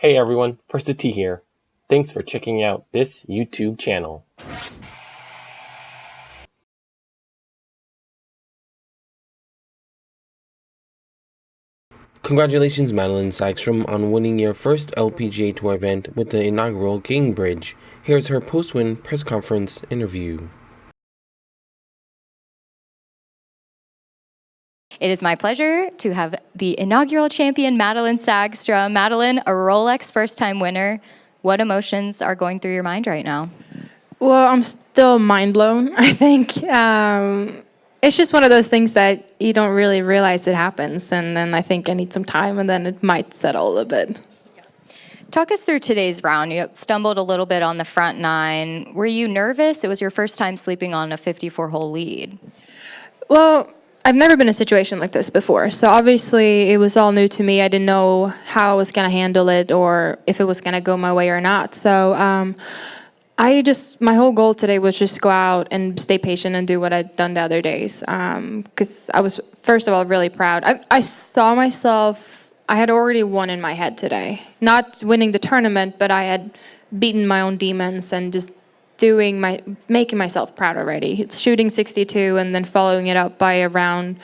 Hey everyone, First T here. Thanks for checking out this YouTube channel. Congratulations Madelene Sagstrom on winning your first LPGA Tour event with the inaugural Gainbridge. Here's her post-win press conference interview. It is my pleasure to have the inaugural champion, Madelene Sagstrom. Madelene, a Rolex first-time winner. What emotions are going through your mind right now? Well, I'm still mind blown, I think. It's just one of those things that you don't really realize it happens. And then I think I need some time, and then it might settle a bit. Talk us through today's round. You stumbled a little bit on the front nine. Were you nervous? It was your first time sleeping on a 54-hole lead. Well, I've never been in a situation like this before. So obviously it was all new to me. I didn't know how I was going to handle it or if it was going to go my way or not. So my whole goal today was just go out and stay patient and do what I'd done the other days. Because I was, first of all, really proud. I saw myself, I had already won in my head today. Not winning the tournament, but I had beaten my own demons and just making myself proud already. Shooting 62 and then following it up by a round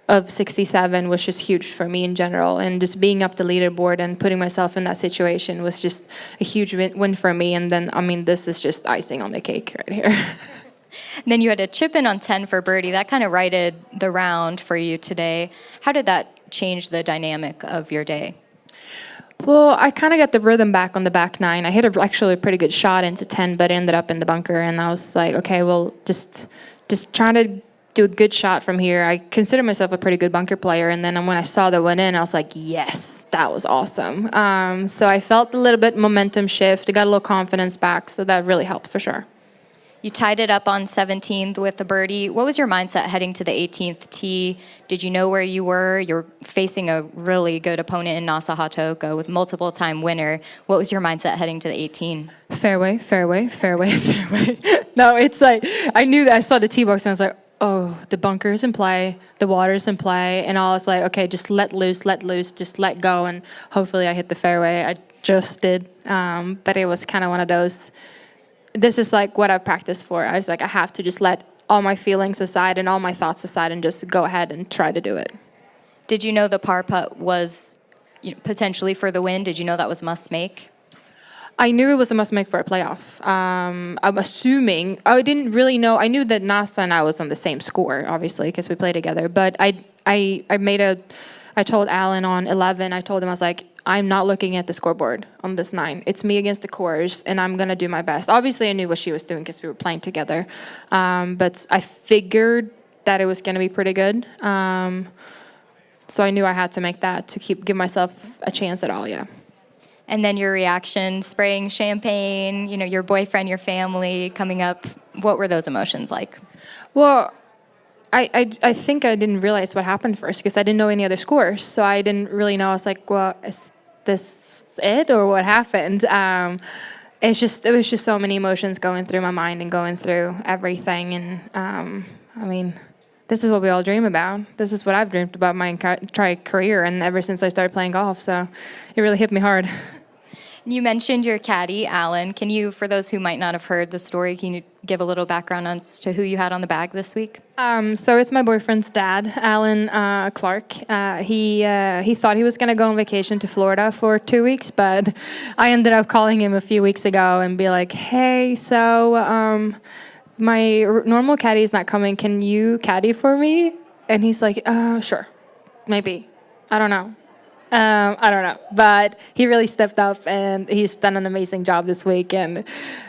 of 67 was just huge for me in general, and just being up the leaderboard and putting myself in that situation was just a huge win for me. And then, I mean, this is just icing on the cake right here. Then you had a chip in on 10 for birdie. That kind of righted the round for you today. How did that change the dynamic of your day? Well, I kind of got the rhythm back on the back nine. I hit actually a pretty good shot into 10, but ended up in the bunker. And I was like, okay, well, just trying to do a good shot from here. I consider myself a pretty good bunker player. And then when I saw the one in, I was like, yes, that was awesome. So I felt a little bit momentum shift. I got a little confidence back. So that really helped for sure. You tied it up on 17th with the birdie. What was your mindset heading to the 18th tee? Did you know where you were? You're facing a really good opponent in Nasa Hataoka with multiple-time winner. What was your mindset heading to the 18? Fairway, fairway, fairway, fairway. No, it's like, I knew that I saw the tee box and I was like, oh, the bunker's in play, the water's in play. And I was like, okay, just let loose, just let go. And hopefully I hit the fairway. I just did. But it was kind of one of those, this is like what I've practiced for. I was like, I have to just let all my feelings aside and all my thoughts aside and just go ahead and try to do it. Did you know the par putt was potentially for the win? Did you know that was must make? I knew it was a must make for a playoff. I'm assuming, I didn't really know. I knew that Nasa and I was on the same score, obviously, because we played together. But I told Alan on 11, I told him, I was like, I'm not looking at the scoreboard on this 9. It's me against the course, and I'm going to do my best. Obviously, I knew what she was doing because we were playing together. But I figured that it was going to be pretty good. So I knew I had to make that to give myself a chance at all, yeah. And then your reaction, spraying champagne, your boyfriend, your family coming up. What were those emotions like? Well, I think I didn't realize what happened first because I didn't know any other scores. So I didn't really know. I was like, well, is this it or what happened? It was just so many emotions going through my mind and going through everything. And I mean, this is what we all dream about. This is what I've dreamed about my entire career and ever since I started playing golf. So it really hit me hard. You mentioned your caddy, Alan. Can you, for those who might not have heard the story, can you give a little background as to who you had on the bag this week? So it's my boyfriend's dad, Alan Clark. He thought he was going to go on vacation to Florida for 2 weeks, but I ended up calling him a few weeks ago and be like, hey, so my normal caddy is not coming. Can you caddy for me? And he's like, sure, maybe. I don't know. But he really stepped up and he's done an amazing job this week. And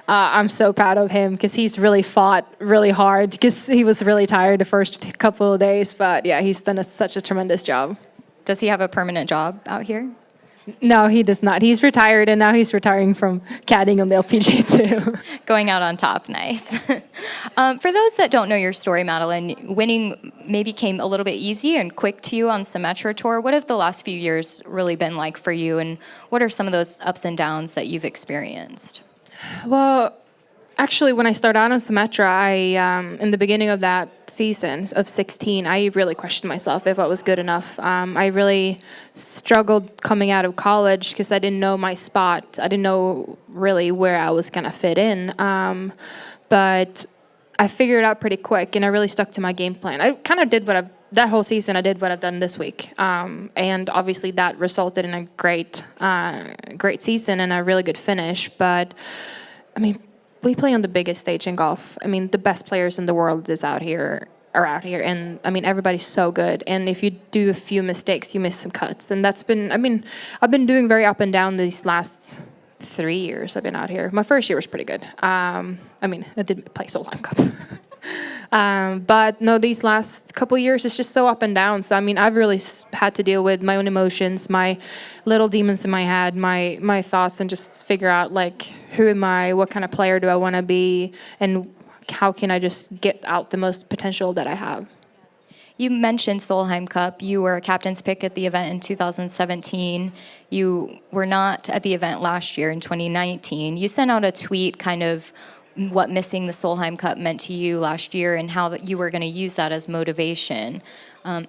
I'm so proud of him because he's really fought really hard because he was really tired the first couple of days. But yeah, he's done such a tremendous job. Does he have a permanent job out here? No, he does not. He's retired, and now he's retiring from caddying on the LPGA too. Going out on top, nice. For those that don't know your story, Madelene, winning maybe came a little bit easy and quick to you on Symetra Tour. What have the last few years really been like for you, and what are some of those ups and downs that you've experienced? Well, Actually, when I started out on Symetra, in the beginning of that season of 16, I really questioned myself if I was good enough. I really struggled coming out of college because I didn't know my spot. I didn't know really where I was going to fit in. But I figured it out pretty quick, and I really stuck to my game plan. I kind of did that whole season, I did what I've done this week. And obviously that resulted in a great season and a really good finish. But, I mean, we play on the biggest stage in golf. I mean, the best players in the world are out here. And, I mean, everybody's so good. And if you do a few mistakes, you miss some cuts. And that's been, I mean, I've been doing very up and down these last 3 years I've been out here. My first year was pretty good. I mean, I didn't play Solheim Cup. But no, these last couple years, it's just so up and down. So, I mean, I've really had to deal with my own emotions, my little demons in my head, my thoughts, and just figure out, like, who am I, what kind of player do I want to be, and how can I just get out the most potential that I have. You mentioned Solheim Cup. You were a captain's pick at the event in 2017. You were not at the event last year in 2019. You sent out a tweet kind of what missing the Solheim Cup meant to you last year and how you were going to use that as motivation.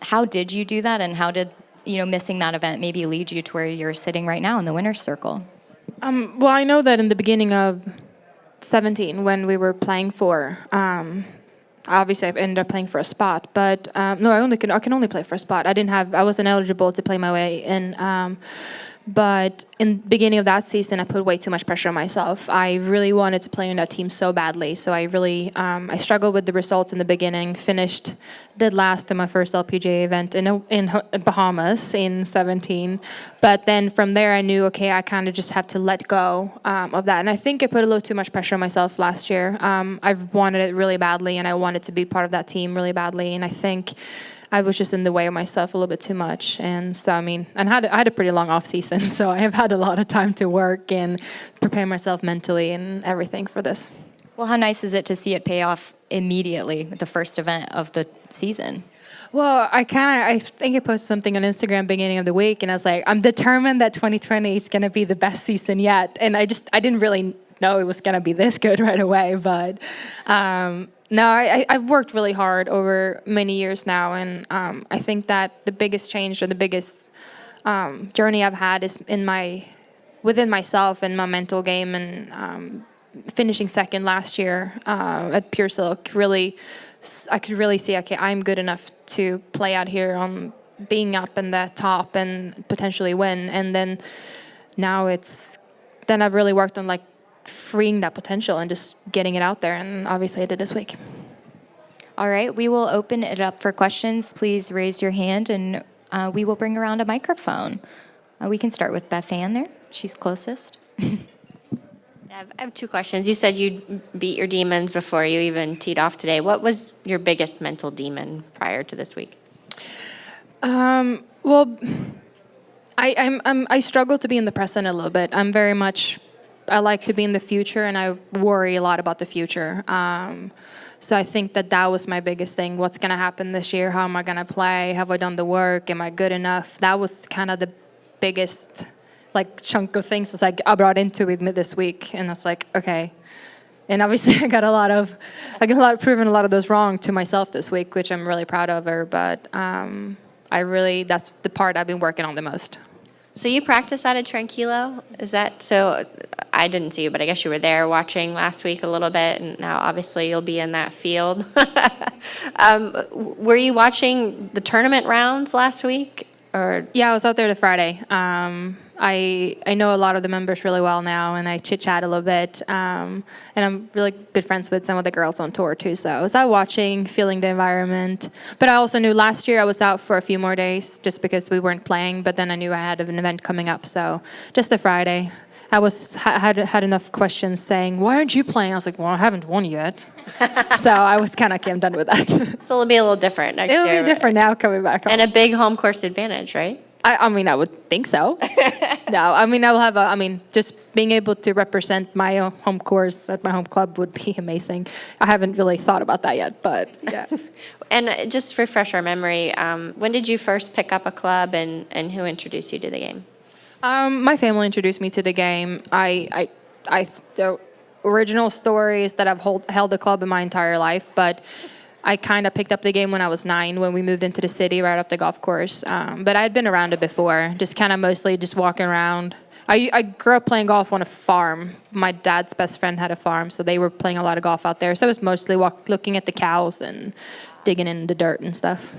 How did you do that, and how did missing that event maybe lead you to where you're sitting right now in the winner's circle? Well, I know that in the beginning of 17, when we were playing for, obviously I ended up playing for a spot, but no, I can only play for a spot. I wasn't eligible to play my way in. But in the beginning of that season, I put way too much pressure on myself. I really wanted to play in that team so badly. So I really, I struggled with the results in the beginning, did last in my first LPGA event in Bahamas in 17. But then from there, I knew, okay, I kind of just have to let go of that. And I think I put a little too much pressure on myself last year. I wanted it really badly, and I wanted to be part of that team really badly. And I think I was just in the way of myself a little bit too much. And so, I mean, I had a pretty long off season, so I have had a lot of time to work and prepare myself mentally and everything for this. Well, how nice is it to see it pay off immediately at the first event of the season? Well, I think I posted something on Instagram beginning of the week, and I was like, I'm determined that 2020 is going to be the best season yet. And I didn't really know it was going to be this good right away, but no, I've worked really hard over many years now, and I think that the biggest change or the biggest journey I've had is within myself and my mental game, and finishing second last year at Pure Silk. Really, I could really see, okay, I'm good enough to play out here on being up in the top and potentially win. And then now then I've really worked on, like, freeing that potential and just getting it out there, and obviously I did this week. All right, we will open it up for questions. Please raise your hand, and we will bring around a microphone. We can start with Beth Ann there. She's closest. I have two questions. You said you beat your demons before you even teed off today. What was your biggest mental demon prior to this week? Well, I struggle to be in the present a little bit. I like to be in the future, and I worry a lot about the future. So I think that was my biggest thing. What's going to happen this year? How am I going to play? Have I done the work? Am I good enough? That was kind of the biggest, like, chunk of things that I brought into with me this week. And it's like, okay. And obviously I got proven a lot of those wrong to myself this week, which I'm really proud of her. But that's the part I've been working on the most. So you practice out of Tranquilo? Is that so? I didn't see you, but I guess you were there watching last week a little bit, and now obviously you'll be in that field. Were you watching the tournament rounds last week? Or yeah, I was out there the Friday. I know a lot of the members really well now, and I chit-chat a little bit. And I'm really good friends with some of the girls on tour, too. So I was out watching, feeling the environment. But I also knew last year I was out for a few more days just because we weren't playing. But then I knew I had an event coming up. So just the Friday. I had enough questions saying, why aren't you playing? I was like, well, I haven't won yet. So I was kind of, okay, I'm done with that. So it'll be a little different next year. It'll be different now coming back home. And a big home course advantage, right? I mean, I would think so. No, I mean, I will have just being able to represent my home course at my home club would be amazing. I haven't really thought about that yet, but yeah. And just to refresh our memory, when did you first pick up a club, and who introduced you to the game? My family introduced me to the game. original story is that I've held the club in my entire life, but I kind of picked up the game when I was 9 when we moved into the city right off the golf course. But I'd been around it before, just kind of mostly just walking around. I grew up playing golf on a farm. My dad's best friend had a farm, so they were playing a lot of golf out there. So I was mostly looking at the cows and digging in the dirt and stuff.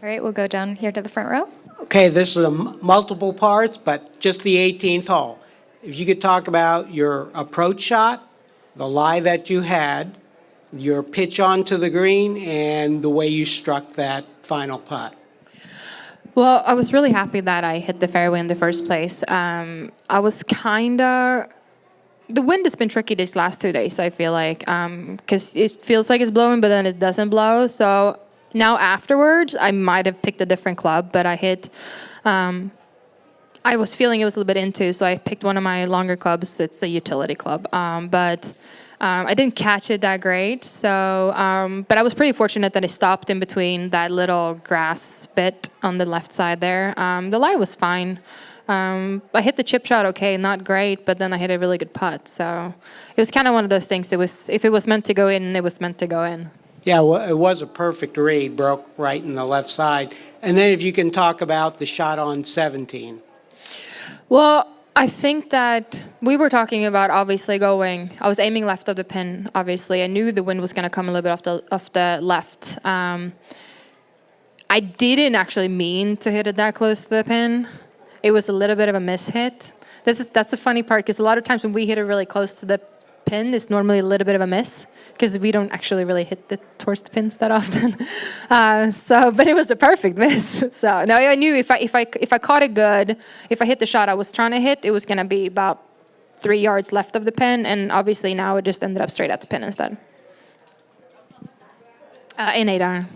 All right, we'll go down here to the front row. Okay, this is multiple parts, but just the 18th hole. If you could talk about your approach shot, the lie that you had, your pitch onto the green, and the way you struck that final putt. Well, I was really happy that I hit the fairway in the first place. I was the wind has been tricky these last 2 days, I feel like, because it feels like it's blowing, but then it doesn't blow. So now afterwards, I might have picked a different club, but I hit, I was feeling it was a little bit into, so I picked one of my longer clubs. It's a utility club, but I didn't catch it that great. So, but I was pretty fortunate that it stopped in between that little grass bit on the left side there. The lie was fine. I hit the chip shot okay, not great, but then I hit a really good putt. So it was kind of one of those things. It was, if it was meant to go in, it was meant to go in. Yeah, well, it was a perfect read, broke right in the left side. And then if you can talk about the shot on 17. Well, I think that we were talking about obviously going, I was aiming left of the pin, obviously. I knew the wind was going to come a little bit off the left. I didn't actually mean to hit it that close to the pin. It was a little bit of a mishit. That's the funny part, because a lot of times when we hit it really close to the pin, it's normally a little bit of a miss, because we don't actually really hit towards the pins that often. But it was a perfect miss. So now I knew if I caught it good, if I hit the shot I was trying to hit, it was going to be about 3 yards left of the pin, and obviously now it just ended up straight at the pin instead. In 8-iron.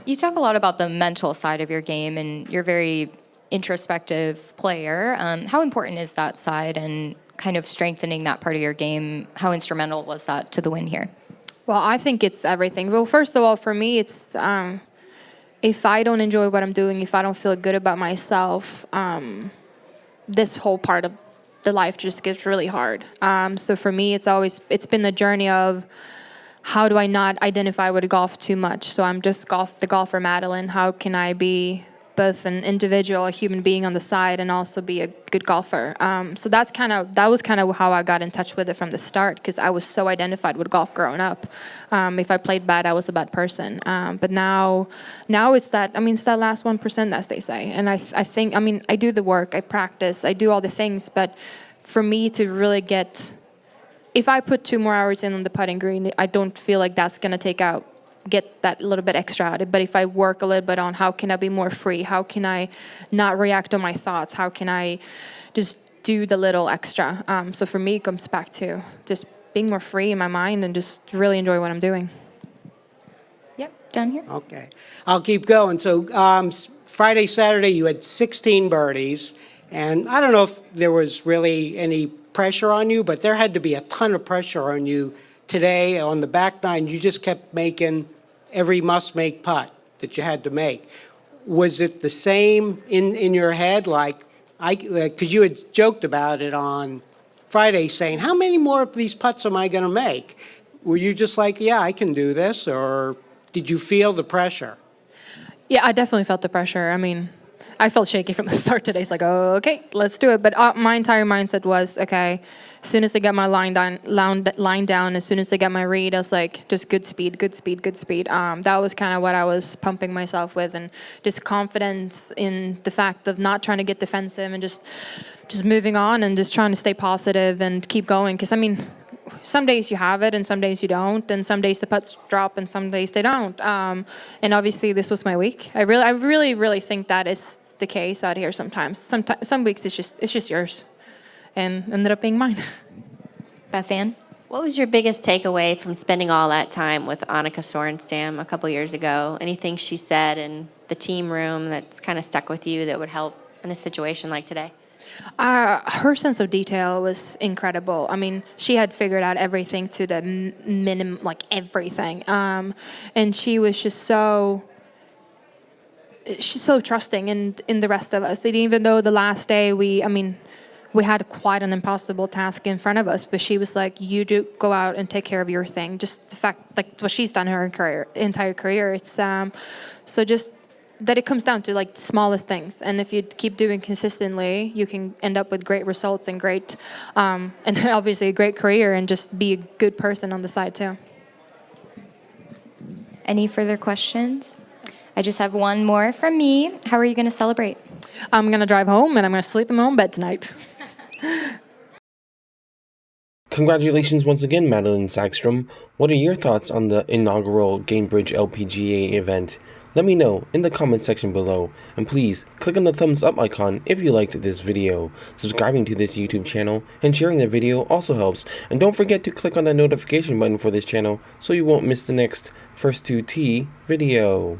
You talk a lot about the mental side of your game, and you're a very introspective player. How important is that side, and kind of strengthening that part of your game? How instrumental was that to the win here? Well, I think it's everything. Well, first of all, for me, it's if I don't enjoy what I'm doing, if I don't feel good about myself, this whole part of the life just gets really hard. So for me, it's been a journey of how do I not identify with golf too much? So I'm just the golfer Madelene. How can I be both an individual, a human being on the side, and also be a good golfer? So that was kind of how I got in touch with it from the start, because I was so identified with golf growing up. If I played bad, I was a bad person. But now it's that last 1%, as they say. And I think, I do the work, I practice, I do all the things, but for me to really if I put 2 more hours in on the putting green, I don't feel like that's going to get that little bit extra out of it. But if I work a little bit on how can I be more free, how can I not react on my thoughts, how can I just do the little extra. So for me, it comes back to just being more free in my mind and just really enjoy what I'm doing. Yep, down here. Okay, I'll keep going. So Friday, Saturday, you had 16 birdies, and I don't know if there was really any pressure on you, but there had to be a ton of pressure on you today. On the back nine, you just kept making every must-make putt that you had to make. Was it the same in your head? Because you had joked about it on Friday, saying, how many more of these putts am I going to make? Were you just like, yeah, I can do this, or did you feel the pressure? Yeah, I definitely felt the pressure. I felt shaky from the start today. It's like, oh, okay, let's do it. But my entire mindset was, okay, as soon as I got my line down, as soon as I got my read, I was like, just good speed, good speed, good speed. That was kind of what I was pumping myself with, and just confidence in the fact of not trying to get defensive and just moving on and just trying to stay positive and keep going. Because, some days you have it and some days you don't, and some days the putts drop and some days they don't. And obviously this was my week. I really think that is the case out here sometimes. Some weeks it's just yours, and ended up being mine. Beth Ann? What was your biggest takeaway from spending all that time with Annika Sorenstam a couple years ago? Anything she said in the team room that's kind of stuck with you that would help in a situation like today? Her sense of detail was incredible. She had figured out everything to the minimum, like everything. And she was just she's so trusting in the rest of us. And even though the last day we had quite an impossible task in front of us, but she was like, you do go out and take care of your thing. Just the fact, like what she's done her entire career. It's so just that it comes down to like the smallest things. And if you keep doing consistently, you can end up with great results and great, and obviously a great career, and just be a good person on the side too. Any further questions? I just have one more from me. How are you going to celebrate? I'm going to drive home and I'm going to sleep in my own bed tonight. Congratulations once again, Madelene Sagstrom. What are your thoughts on the inaugural Gainbridge LPGA event? Let me know in the comment section below, and please click on the thumbs up icon if you liked this video. Subscribing to this YouTube channel and sharing the video also helps, and don't forget to click on the notification button for this channel so you won't miss the next First 2T video.